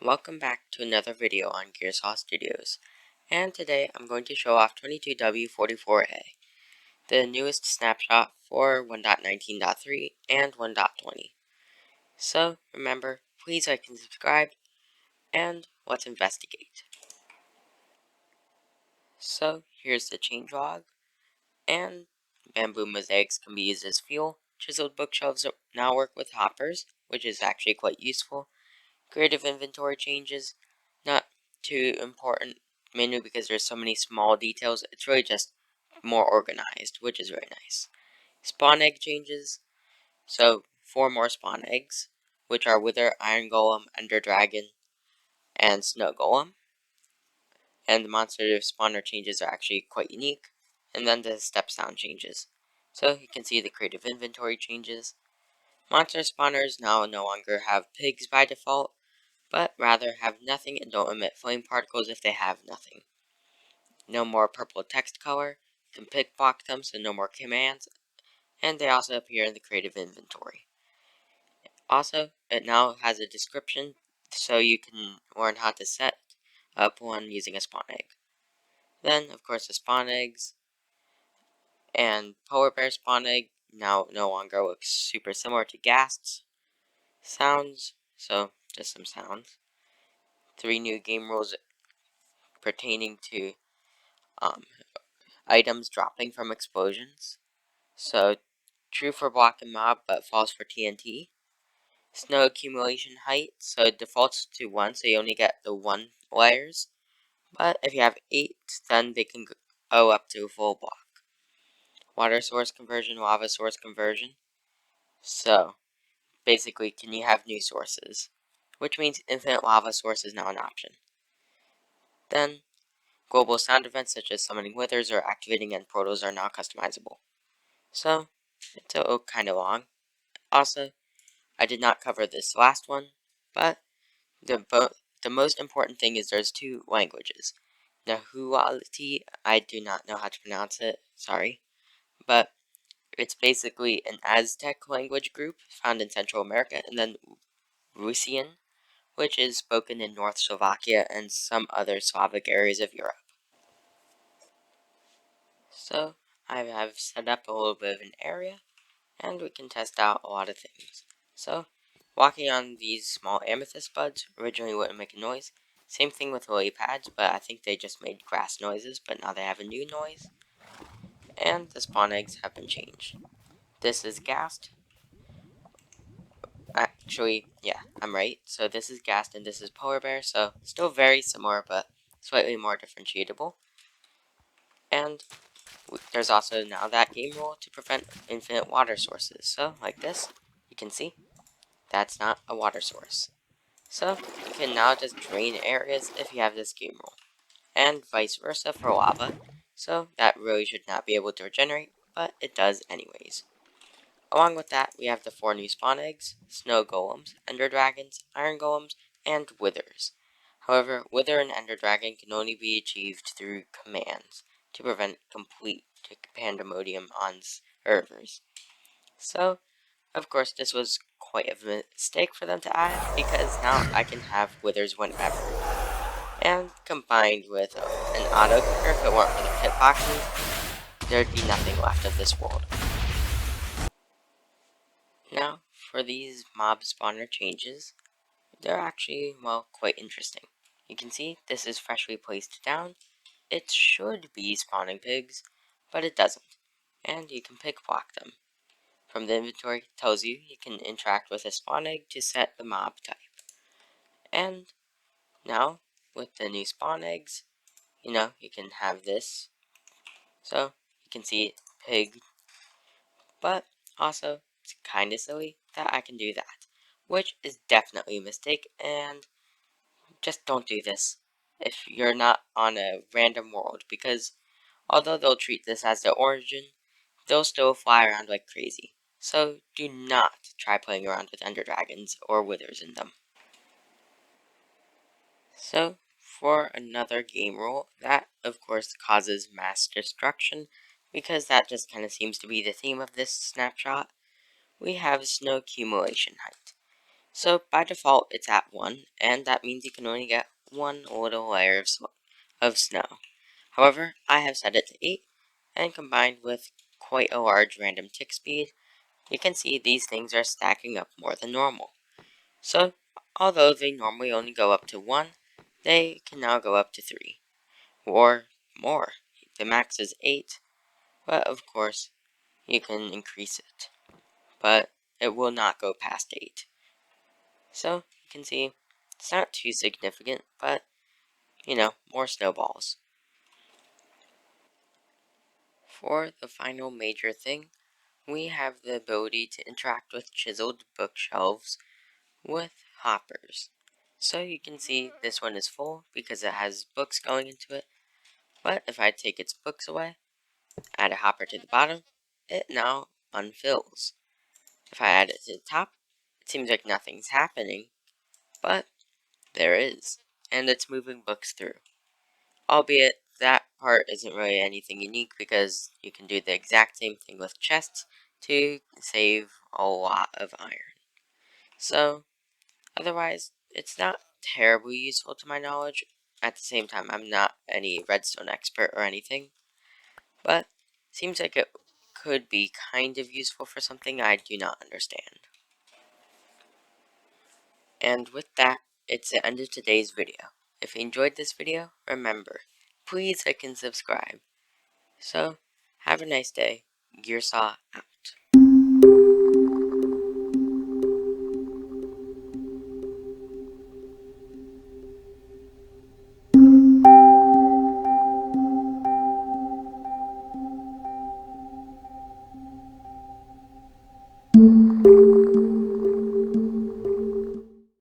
Welcome back to another video on Gearsaw Studios, and today I'm going to show off 22w44a, the newest snapshot for 1.19.3 and 1.20. So remember, please like and subscribe, and let's investigate. So here's the changelog, and bamboo mosaics can be used as fuel. Chiseled bookshelves now work with hoppers, which is actually quite useful. Creative inventory changes, not too important, mainly because there's so many small details. It's really just more organized, which is very nice. Spawn egg changes, so 4 more spawn eggs, which are Wither, Iron Golem, Ender Dragon, and Snow Golem. And the monster spawner changes are actually quite unique. And then the step sound changes. So you can see the creative inventory changes. Monster spawners now no longer have pigs by default, but rather have nothing and don't emit flame particles if they have nothing. No more purple text color, you can pick block them so no more commands, and they also appear in the creative inventory. Also, it now has a description so you can learn how to set up one using a spawn egg. Then, of course, the spawn eggs and polar bear spawn egg now no longer looks super similar to ghasts. Sounds, so just some sounds. 3 new game rules pertaining to items dropping from explosions. So, true for block and mob, but false for TNT. Snow accumulation height, so it defaults to 1, so you only get the 1 layers. But if you have 8, then they can go up to a full block. Water source conversion, lava source conversion. So, basically, can you have new sources? Which means infinite lava source is now an option. Then, global sound events such as summoning withers or activating end portals are now customizable. So, it's kind of long. Also, I did not cover this last one, but the most important thing is there's 2 languages. Nahuatl, I do not know how to pronounce it, sorry, but it's basically an Aztec language group found in Central America, and then Rusian, which is spoken in North Slovakia and some other Slavic areas of Europe. So, I have set up a little bit of an area, and we can test out a lot of things. So, walking on these small amethyst buds originally wouldn't make a noise. Same thing with lily pads, but I think they just made grass noises, but now they have a new noise. And the spawn eggs have been changed. This is ghast. Actually, yeah, I'm right. So this is ghast and this is polar bear, so still very similar, but slightly more differentiable. And there's also now that game rule to prevent infinite water sources. So, like this, you can see, that's not a water source. So, you can now just drain areas if you have this game rule. And vice versa for lava. So, that really should not be able to regenerate, but it does anyways. Along with that, we have the 4 new spawn eggs, snow golems, ender dragons, iron golems, and withers. However, wither and ender dragon can only be achieved through commands to prevent complete pandemonium on servers. So, of course, this was quite a mistake for them to add, because now I can have withers whenever. And combined with an auto kicker, if it weren't for the hitboxes, there'd be nothing left of this world. Now, for these mob spawner changes, they're actually, well, quite interesting. You can see this is freshly placed down. It should be spawning pigs, but it doesn't, and you can pick block them. From the inventory, it tells you you can interact with a spawn egg to set the mob type. And now, with the new spawn eggs, you can have this. So, you can see pig, but also, it's kind of silly that I can do that, which is definitely a mistake, and just don't do this if you're not on a random world, because although they'll treat this as the origin, they'll still fly around like crazy. So do not try playing around with ender dragons or withers in them. So for another game rule, that of course causes mass destruction, because that just kind of seems to be the theme of this snapshot. we have snow accumulation height. So by default, it's at 1, and that means you can only get one little layer of snow. However, I have set it to 8, and combined with quite a large random tick speed, you can see these things are stacking up more than normal. So, although they normally only go up to 1, they can now go up to 3, or more. The max is 8, but of course, you can increase it, but it will not go past 8. So, you can see, it's not too significant, but, more snowballs. For the final major thing, we have the ability to interact with chiseled bookshelves with hoppers. So you can see this one is full because it has books going into it, but if I take its books away, add a hopper to the bottom, it now unfills. If I add it to the top, it seems like nothing's happening, but there is, and it's moving books through. Albeit, that part isn't really anything unique because you can do the exact same thing with chests to save a lot of iron. So, otherwise, it's not terribly useful to my knowledge. At the same time, I'm not any redstone expert or anything, but seems like it could be kind of useful for something I do not understand. And with that, it's the end of today's video. If you enjoyed this video, remember, please like and subscribe. So, have a nice day. Gearsaw out.